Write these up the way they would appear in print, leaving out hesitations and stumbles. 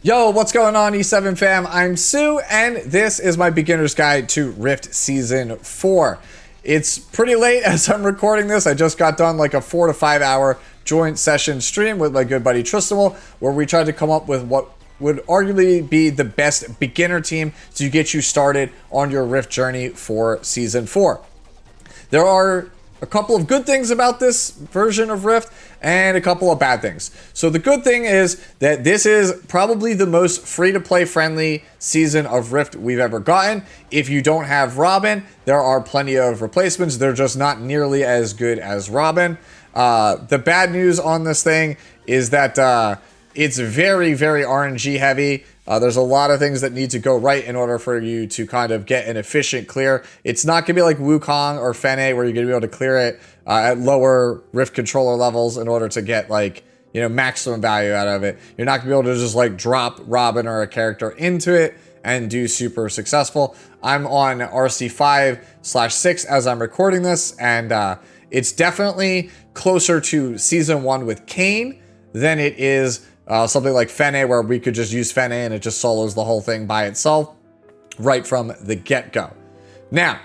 Yo, what's going on, E7 fam? I'm Sue, and this is my beginner's guide to Rift Season 4. It's pretty late as I'm recording this. I just got done like a 4 to 5 hour joint session stream with my good buddy Tristan, where we tried to come up with what would arguably be the best beginner team to get you started on your Rift journey for Season 4. There are a couple of good things about this version of Rift and a couple of bad things. So the good thing is that this is probably the most free-to-play friendly season of Rift we've ever gotten. If you don't have Robin, there are plenty of replacements. They're just not nearly as good as Robin. The bad news on this thing is that it's very, very RNG heavy. There's a lot of things that need to go right in order for you to kind of get an efficient clear. It's not going to be like Wukong or Fene where you're going to be able to clear it at lower Rift controller levels in order to get like, you know, maximum value out of it. You're not going to be able to just like drop Robin or a character into it and do super successful. I'm on RC5/6 as I'm recording this, and it's definitely closer to Season 1 with Kayn than it is something like Fene, where we could just use Fene and it just solos the whole thing by itself right from the get-go. Now,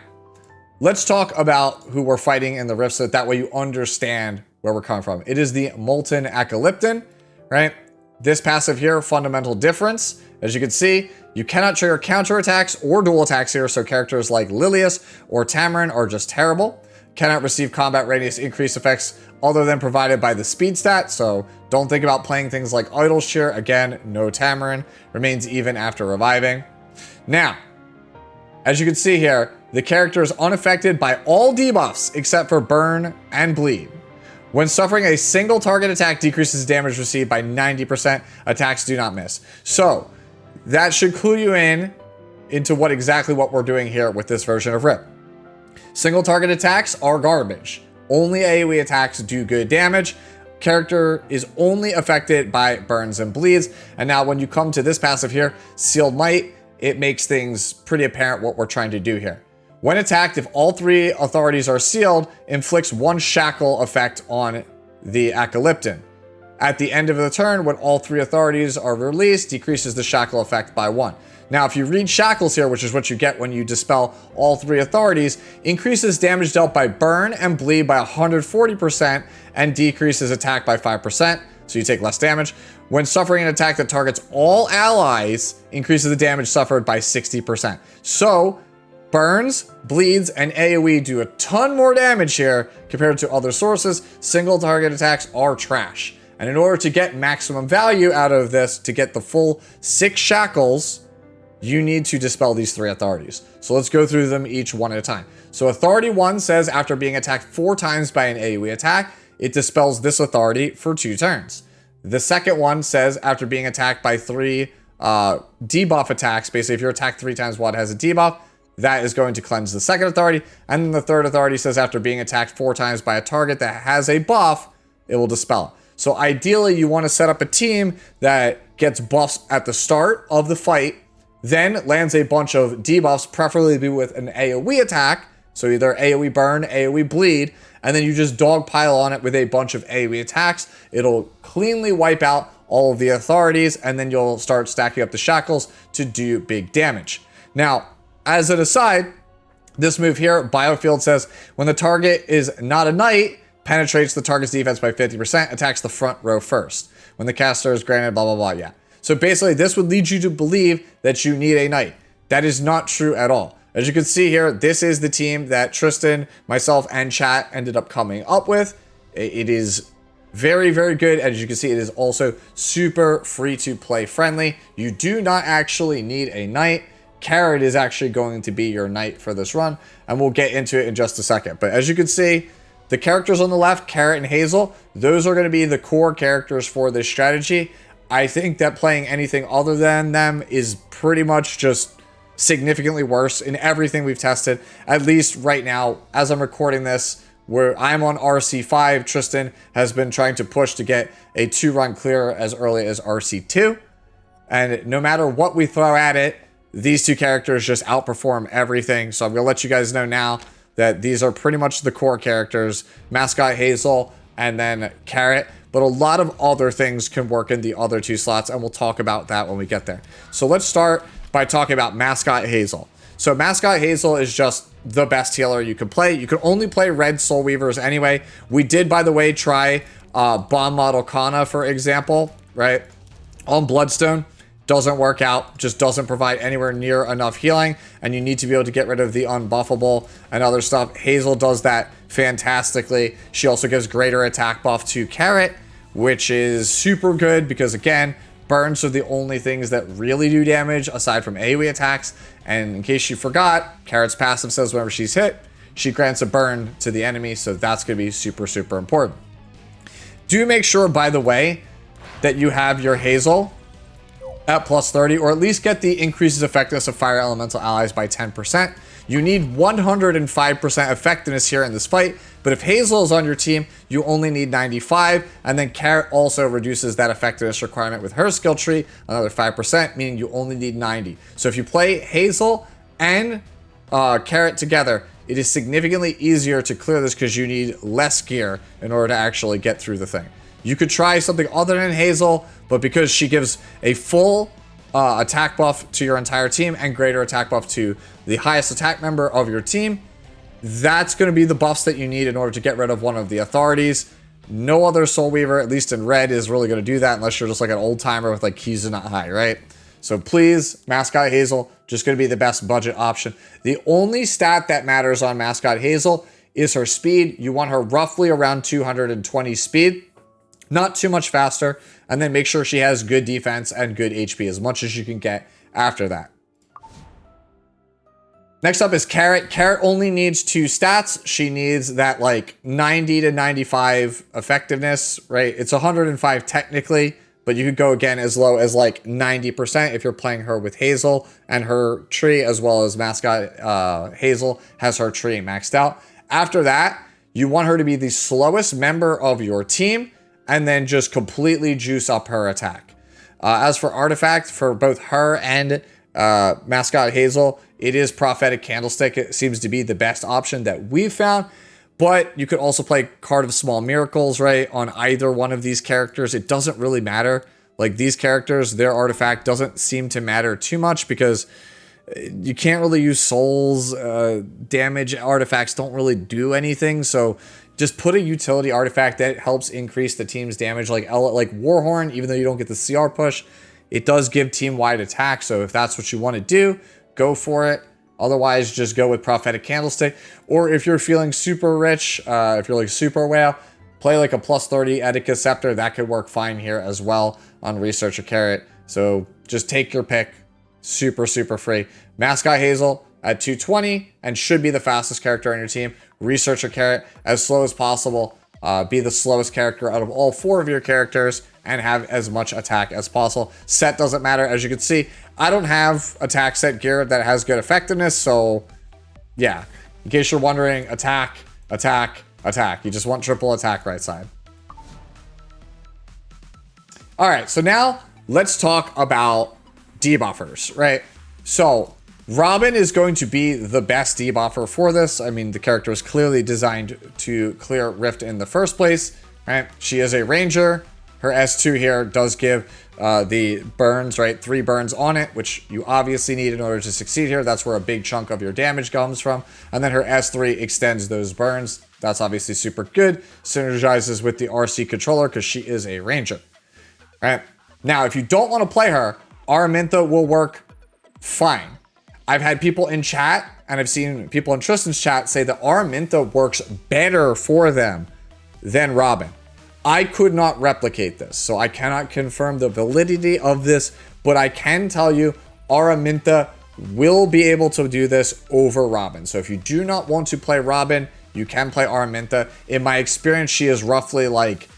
let's talk about who we're fighting in the Rift so that way you understand where we're coming from. It is the Molten Apocalypton, right? This passive here, fundamental difference. As you can see, you cannot trigger counterattacks or dual attacks here, so characters like Lilius or Tamarin are just terrible. Cannot receive combat radius increase effects other than provided by the speed stat, so don't think about playing things like Idle Shear. Again, no Tamarin. Remains even after reviving. Now, as you can see here, the character is unaffected by all debuffs except for Burn and Bleed. When suffering a single target attack, decreases damage received by 90%. Attacks do not miss. So, that should clue you into exactly what we're doing here with this version of Rift. Single target attacks are garbage. Only AoE attacks do good damage. Character is only affected by burns and bleeds. And now when you come to this passive here, Sealed Might, it makes things pretty apparent what we're trying to do here. When attacked, if all three authorities are sealed, inflicts one shackle effect on the Apocalypton. At the end of the turn, when all three authorities are released, decreases the shackle effect by 1. Now, if you read Shackles here, which is what you get when you dispel all three authorities, increases damage dealt by burn and bleed by 140% and decreases attack by 5%, so you take less damage. When suffering an attack that targets all allies, increases the damage suffered by 60%. So, burns, bleeds, and AoE do a ton more damage here compared to other sources. Single target attacks are trash. And in order to get maximum value out of this, to get the full 6 shackles, you need to dispel these 3 authorities. So let's go through them each one at a time. So Authority 1 says after being attacked 4 times by an AoE attack, it dispels this authority for 2 turns. The second one says after being attacked by 3 debuff attacks, basically if you're attacked 3 times while it has a debuff, that is going to cleanse the second authority. And then the third authority says after being attacked 4 times by a target that has a buff, it will dispel it. So ideally you want to set up a team that gets buffs at the start of the fight, then lands a bunch of debuffs, preferably with an AoE attack, so either AoE burn, AoE bleed, and then you just dogpile on it with a bunch of AoE attacks. It'll cleanly wipe out all of the authorities, and then you'll start stacking up the shackles to do big damage. Now, as an aside, this move here, Biofield says, when the target is not a knight, penetrates the target's defense by 50%, attacks the front row first. When the caster is granted, blah, blah, blah, yeah. So basically, this would lead you to believe that you need a knight. That is not true at all. As you can see here, this is the team that Tristan, myself, and chat ended up coming up with. It is very, very good. As you can see, it is also super free-to-play friendly. You do not actually need a knight. Carrot is actually going to be your knight for this run, and we'll get into it in just a second. But as you can see, the characters on the left, Carrot and Hazel, those are going to be the core characters for this strategy. I think that playing anything other than them is pretty much just significantly worse in everything we've tested. At least right now, as I'm recording this, where I'm on RC5, Tristan has been trying to push to get a 2-run clear as early as RC2. And no matter what we throw at it, these 2 characters just outperform everything. So I'm going to let you guys know now that these are pretty much the core characters. Mascot Hazel and then Carrot. but a lot of other things can work in the other 2 slots, and we'll talk about that when we get there. So let's start by talking about Mascot Hazel. So Mascot Hazel is just the best healer you can play. You can only play red Soul Weavers anyway. We did, by the way, try Bomb Model Kana, for example, right? On Bloodstone. Doesn't work out, just doesn't provide anywhere near enough healing, and you need to be able to get rid of the unbuffable and other stuff. Hazel does that fantastically. She also gives greater attack buff to Carrot, which is super good because, again, burns are the only things that really do damage aside from AoE attacks. And in case you forgot, Carrot's passive says whenever she's hit, she grants a burn to the enemy, so that's going to be super, super important. Do make sure, by the way, that you have your Hazel at plus 30, or at least get the increases effectiveness of fire elemental allies by 10%. You need 105% effectiveness here in this fight, but if Hazel is on your team, you only need 95, and then Carrot also reduces that effectiveness requirement with her skill tree, another 5%, meaning you only need 90. So if you play Hazel and Carrot together, it is significantly easier to clear this because you need less gear in order to actually get through the thing. You could try something other than Hazel, but because she gives a full attack buff to your entire team and greater attack buff to the highest attack member of your team, that's going to be the buffs that you need in order to get rid of one of the authorities. No other Soul Weaver, at least in red, is really going to do that unless you're just like an old timer with like keys not high, right? So please, Mascot Hazel, just going to be the best budget option. The only stat that matters on Mascot Hazel is her speed. You want her roughly around 220 speed. Not too much faster, and then make sure she has good defense and good HP, as much as you can get after that. Next up is Carrot. Carrot only needs 2 stats. She needs that like 90 to 95 effectiveness, right? It's 105 technically, but you could go again as low as like 90% if you're playing her with Hazel and her tree, as well as Mascot Hazel has her tree maxed out. After that, you want her to be the slowest member of your team, and then just completely juice up her attack. As for artifact, for both her and Mascot Hazel, it is Prophetic Candlestick. It seems to be the best option that we've found, but you could also play Card of Small Miracles, right, on either one of these characters. It doesn't really matter. Like, these characters, their artifact doesn't seem to matter too much because you can't really use souls. Damage artifacts don't really do anything, so just put a utility artifact that helps increase the team's damage, like Warhorn. Even though you don't get the CR push, it does give team-wide attack, so if that's what you want to do, go for it. Otherwise, just go with Prophetic Candlestick. Or if you're feeling super rich, if you're like super whale, play like a plus 30 Etika Scepter. That could work fine here as well on Researcher Carrot. So just take your pick. Super, super free. Mascot Hazel at 220 and should be the fastest character on your team. Researcher Carrot as slow as possible. Be the slowest character out of all 4 of your characters and have as much attack as possible. Set doesn't matter. As you can see, I don't have attack set gear that has good effectiveness, so yeah. In case you're wondering, attack, attack, attack. You just want triple attack right side. All right, so now let's talk about debuffers, right? So Robin is going to be the best debuffer for this. I mean, the character is clearly designed to clear Rift in the first place, right? She is a ranger. Her S2 here does give the burns, right? 3 burns on it, which you obviously need in order to succeed here. That's where a big chunk of your damage comes from. And then her S3 extends those burns. That's obviously super good. Synergizes with the RC controller because she is a ranger, right? Now, if you don't want to play her, Araminta will work fine. I've had people in chat, and I've seen people in Tristan's chat say that Araminta works better for them than Robin. I could not replicate this, so I cannot confirm the validity of this, but I can tell you Araminta will be able to do this over Robin. So if you do not want to play Robin, you can play Araminta. In my experience, she is roughly like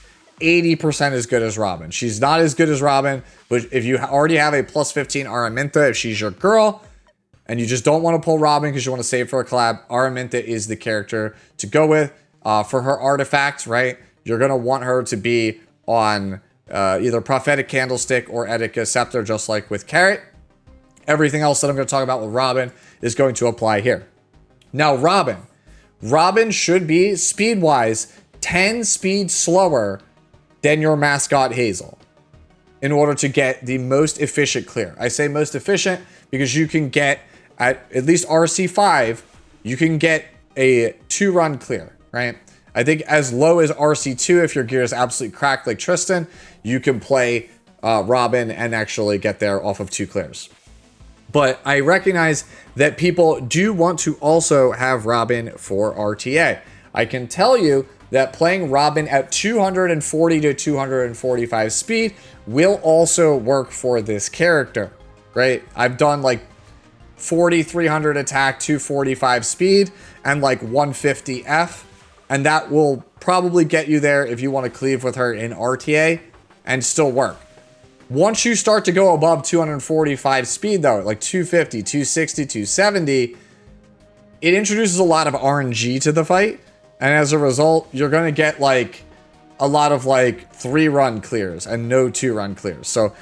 80% as good as Robin. She's not as good as Robin, but if you already have a plus 15 Araminta, if she's your girl, and you just don't want to pull Robin because you want to save for a collab, Araminta is the character to go with. For her artifact, right, you're going to want her to be on either Prophetic Candlestick or Etika Scepter, just like with Carrot. Everything else that I'm going to talk about with Robin is going to apply here. Now, Robin should be, speed-wise, 10 speed slower than your mascot Hazel in order to get the most efficient clear. I say most efficient because you can get at least RC5, you can get a 2-run clear, right? I think as low as RC2, if your gear is absolutely cracked like Tristan, you can play Robin and actually get there off of 2 clears. But I recognize that people do want to also have Robin for RTA. I can tell you that playing Robin at 240 to 245 speed will also work for this character, right? I've done like 4,300 attack, 245 speed, and like 150 F, and that will probably get you there if you want to cleave with her in RTA and still work. Once you start to go above 245 speed though, like 250, 260, 270, it introduces a lot of RNG to the fight. And as a result, you're going to get like a lot of like 3-run clears and no 2-run clears. So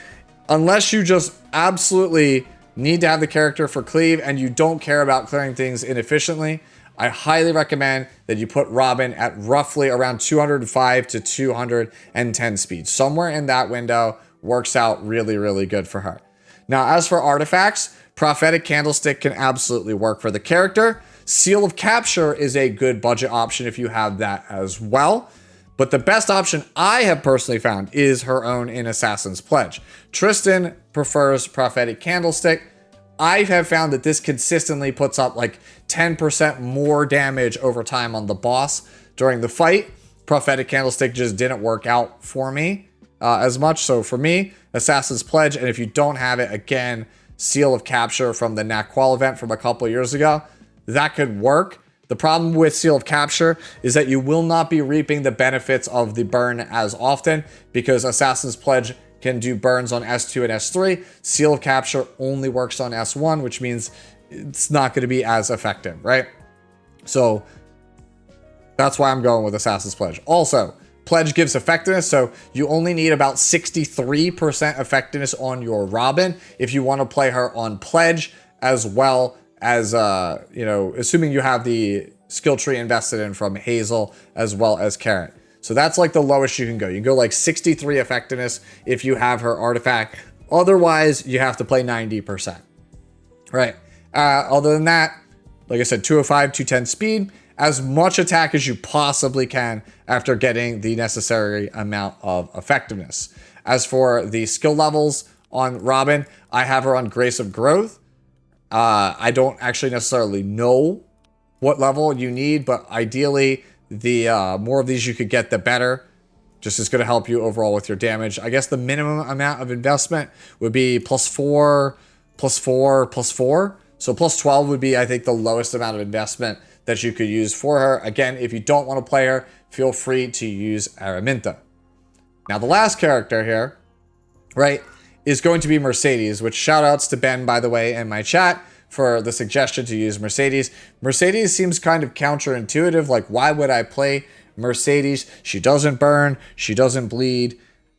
unless you just absolutely need to have the character for cleave and you don't care about clearing things inefficiently, I highly recommend that you put Robin at roughly around 205 to 210 speed. Somewhere in that window works out really, really good for her. Now, as for artifacts, Prophetic Candlestick can absolutely work for the character. Seal of Capture is a good budget option if you have that as well. But the best option I have personally found is her own in Assassin's Pledge. Tristan prefers Prophetic Candlestick. I have found that this consistently puts up like 10% more damage over time on the boss during the fight. Prophetic Candlestick just didn't work out for me as much. So for me, Assassin's Pledge, and if you don't have it, again, Seal of Capture from the Naqual event from a couple years ago, that could work. The problem with Seal of Capture is that you will not be reaping the benefits of the burn as often because Assassin's Pledge can do burns on S2 and S3. Seal of Capture only works on S1, which means it's not going to be as effective, right? So that's why I'm going with Assassin's Pledge. Also, Pledge gives effectiveness, so you only need about 63% effectiveness on your Robin if you want to play her on Pledge, as well as, assuming you have the skill tree invested in from Hazel as well as Carrot. So that's like the lowest you can go. You can go like 63 effectiveness if you have her artifact. Otherwise, you have to play 90%. Right. Other than that, like I said, 205, 210 speed, as much attack as you possibly can after getting the necessary amount of effectiveness. As for the skill levels on Robin, I have her on Grace of Growth. I don't actually necessarily know what level you need, but ideally, the more of these you could get, the better. Just is going to help you overall with your damage. I guess the minimum amount of investment would be +4, +4, +4. So +12 would be, I think, the lowest amount of investment that you could use for her. Again, if you don't want to play her, feel free to use Araminta. Now, the last character here, right, is going to be Mercedes, which shout outs to Ben, by the way, in my chat for the suggestion to use Mercedes. Mercedes seems kind of counterintuitive. Like, why would I play Mercedes? She doesn't burn, she doesn't bleed.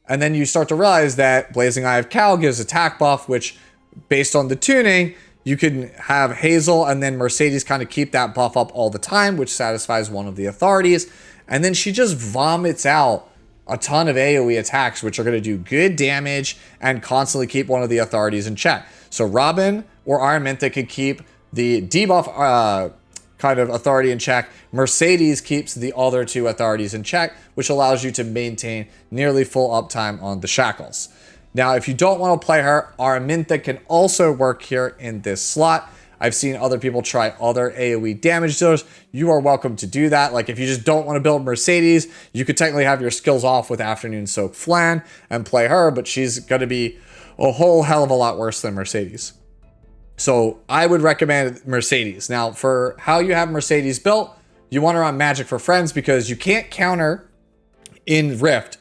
And then you start to realize that Blazing Eye of Cal gives attack buff, which based on the tuning, you can have Hazel and then Mercedes kind of keep that buff up all the time, which satisfies one of the authorities. And then she just vomits out a ton of AoE attacks, which are going to do good damage and constantly keep one of the authorities in check. So Robin or Araminta could keep the debuff kind of authority in check. Mercedes keeps the other 2 authorities in check, which allows you to maintain nearly full uptime on the shackles. Now, if you don't want to play her, Araminta can also work here in this slot. I've seen other people try other AoE damage dealers. You are welcome to do that. Like, if you just don't want to build Mercedes, you could technically have your skills off with Afternoon Soak Flan and play her, but she's going to be a whole hell of a lot worse than Mercedes. So I would recommend Mercedes. Now, for how you have Mercedes built, you want her on Magic for Friends because you can't counter in Rift,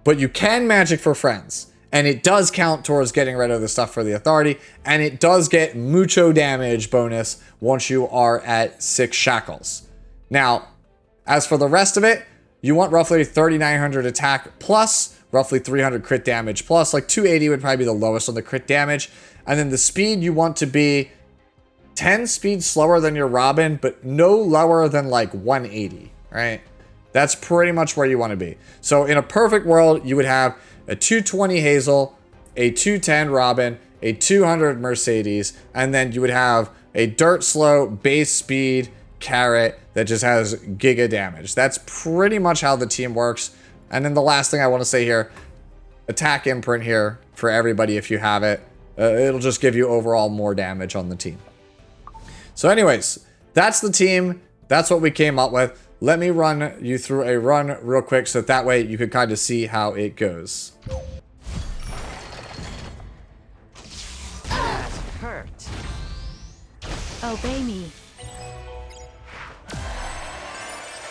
but you can Magic for Friends. And it does count towards getting rid of the stuff for the authority. And it does get mucho damage bonus once you are at 6 shackles. Now, as for the rest of it, you want roughly 3,900 attack plus, roughly 300 crit damage plus. Like 280 would probably be the lowest on the crit damage. And then the speed you want to be 10 speed slower than your Robin, but no lower than like 180, right? That's pretty much where you want to be. So in a perfect world, you would have a 220 Hazel, a 210 Robin, a 200 Mercedes, and then you would have a dirt slow base speed Carrot that just has giga damage. That's pretty much how the team works. And then the last thing I want to say here, attack imprint here for everybody if you have it. It'll just give you overall more damage on the team. So anyways, that's the team. That's what we came up with. Let me run you through a run real quick so that way you can kind of see how it goes. That hurt. Obey me.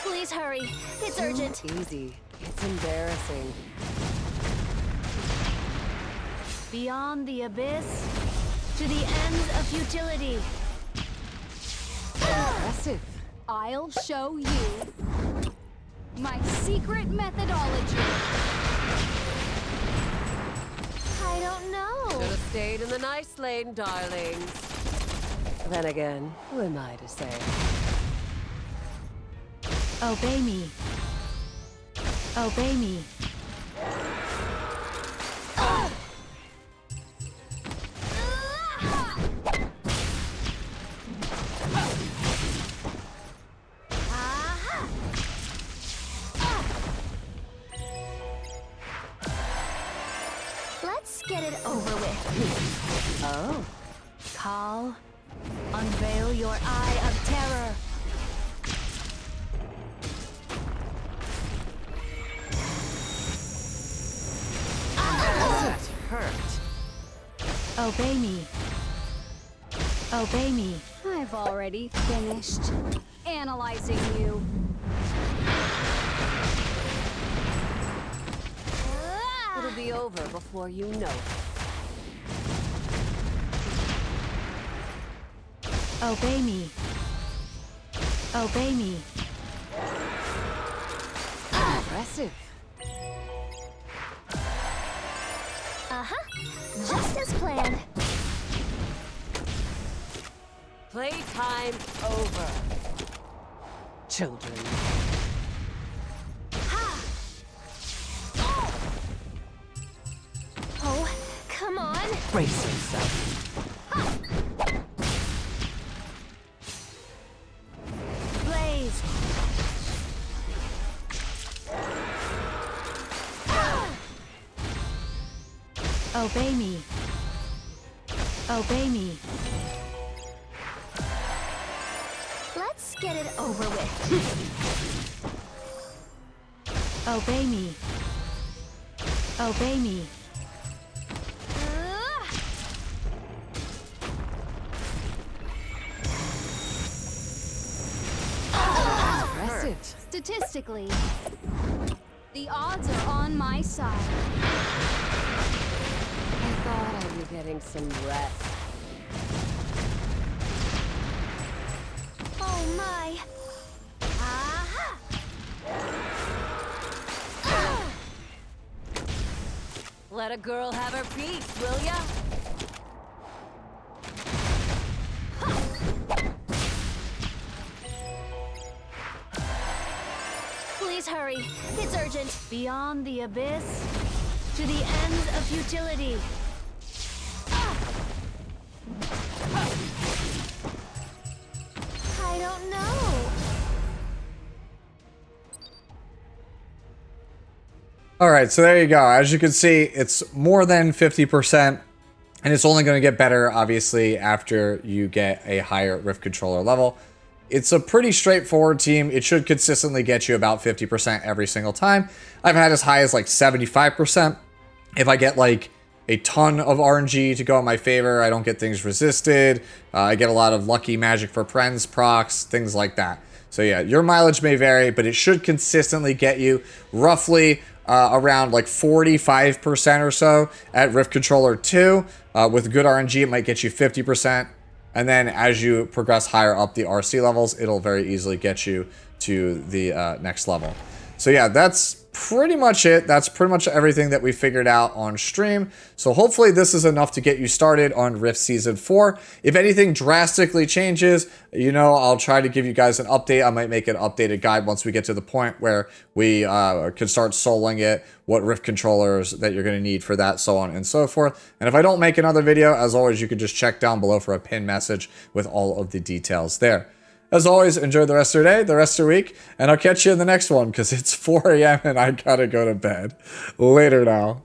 Please hurry. It's urgent. Easy. It's embarrassing. Beyond the abyss, to the ends of futility. Impressive. I'll show you my secret methodology. I don't know. Should have stayed in the nice lane, darlings. Then again, who am I to say? Obey me. Obey me. Let's get it over with. Oh. Call. Unveil your eye of terror. That hurt. Obey me. Obey me. I've already finished analyzing you. It'll be over before you know it. Obey me. Obey me. Impressive. Just as planned. Playtime over. Children. Oh, come on. Brace yourself. Blaze. Obey me. Obey me. Let's get it over with. Obey me. Obey me. Impressive. Statistically, the odds are on my side. I thought I'd be getting some rest. Oh my. Aha! Let a girl have her piece, will ya? Please hurry. It's urgent. Beyond the abyss, to the ends of futility. I don't know. All right, so there you go. As you can see, it's more than 50%, and it's only going to get better, obviously, after you get a higher Rift Controller level. It's a pretty straightforward team. It should consistently get you about 50% every single time. I've had as high as like 75%. If I get like a ton of RNG to go in my favor, I don't get things resisted. I get a lot of lucky magic for friends procs, things like that. So yeah, your mileage may vary, but it should consistently get you roughly around like 45% or so at Rift Controller 2. With good RNG, it might get you 50%. And then as you progress higher up the RC levels, it'll very easily get you to the next level. So yeah, that's pretty much it. That's pretty much everything that we figured out on stream. So hopefully this is enough to get you started on Rift Season 4. If anything drastically changes, you know, I'll try to give you guys an update. I might make an updated guide once we get to the point where we can start soloing it, what Rift controllers that you're going to need for that, so on and so forth. And if I don't make another video, as always, you can just check down below for a pinned message with all of the details there. As always, enjoy the rest of your day, the rest of your week, and I'll catch you in the next one because it's 4 a.m. and I gotta go to bed. Later now.